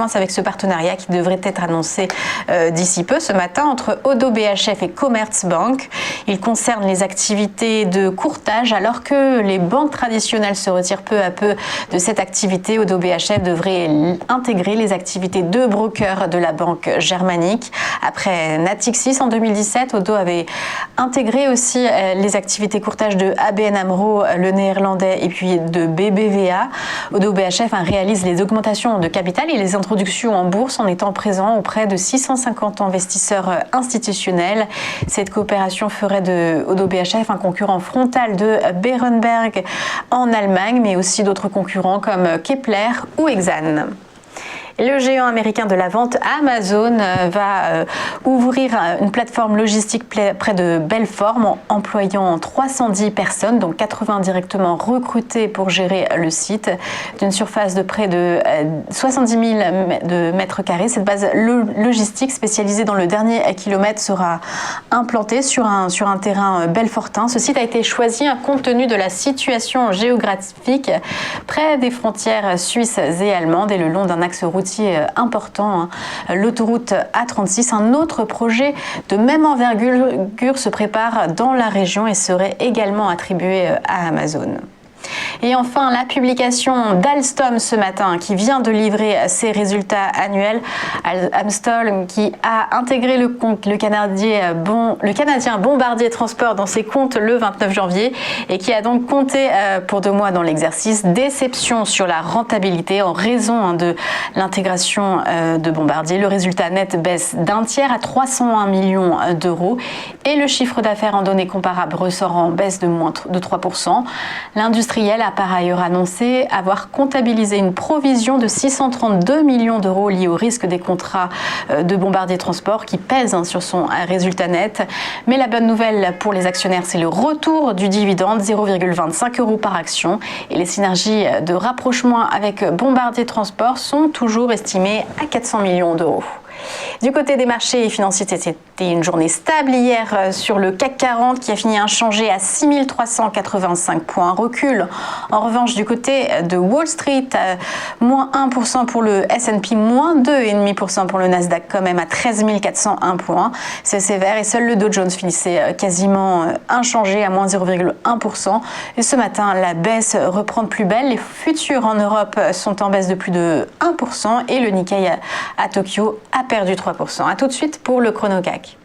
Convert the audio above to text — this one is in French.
C'est avec ce partenariat qui devrait être annoncé d'ici peu ce matin entre ODDO BHF et Commerzbank. Il concerne les activités de courtage alors que les banques traditionnelles se retirent peu à peu de cette activité. ODDO BHF devrait intégrer les activités de broker de la banque germanique. Après Natixis en 2017, ODDO avait intégré aussi les activités courtage de ABN AMRO, le néerlandais, et puis de BBVA. ODDO BHF réalise les augmentations de capital et les introductions en bourse en étant présent auprès de 650 investisseurs institutionnels. Cette coopération ferait de ODDO BHF un concurrent frontal de Berenberg en Allemagne, mais aussi d'autres concurrents comme Kepler ou Exane. Le géant américain de la vente Amazon va ouvrir une plateforme logistique près de Belfort en employant 310 personnes, dont 80 directement recrutées pour gérer le site. D'une surface de près de 70 000 de mètres carrés, cette base logistique spécialisée dans le dernier kilomètre sera implantée sur un terrain belfortain. Ce site a été choisi compte tenu de la situation géographique près des frontières suisses et allemandes et le long d'un axe routier important, l'autoroute A36. Un autre projet de même envergure se prépare dans la région et serait également attribué à Amazon. Et enfin, la publication d'Alstom ce matin qui vient de livrer ses résultats annuels. Alstom qui a intégré le Canadien Bombardier Transport dans ses comptes le 29 janvier et qui a donc compté pour 2 mois dans l'exercice. Déception sur la rentabilité en raison de l'intégration de Bombardier. Le résultat net baisse d'un tiers à 301 millions d'euros et le chiffre d'affaires en données comparables ressort en baisse de moins de 3%. L'industriel a par ailleurs annoncé avoir comptabilisé une provision de 632 millions d'euros liée au risque des contrats de Bombardier Transport qui pèsent sur son résultat net. Mais la bonne nouvelle pour les actionnaires, c'est le retour du dividende, 0,25 € par action. Et les synergies de rapprochement avec Bombardier Transport sont toujours estimées à 400 millions d'euros. Du côté des marchés financiers, c'était une journée stable hier sur le CAC 40 qui a fini inchangé à 6 385 points. Recul en revanche du côté de Wall Street, moins 1% pour le S&P, moins 2,5% pour le Nasdaq quand même à 13 401 points. C'est sévère et seul le Dow Jones finissait quasiment inchangé à moins 0,1%. Et ce matin, la baisse reprend de plus belle. Les futurs en Europe sont en baisse de plus de 1% et le Nikkei à Tokyo a perdu 3%. A tout de suite pour le chrono CAC.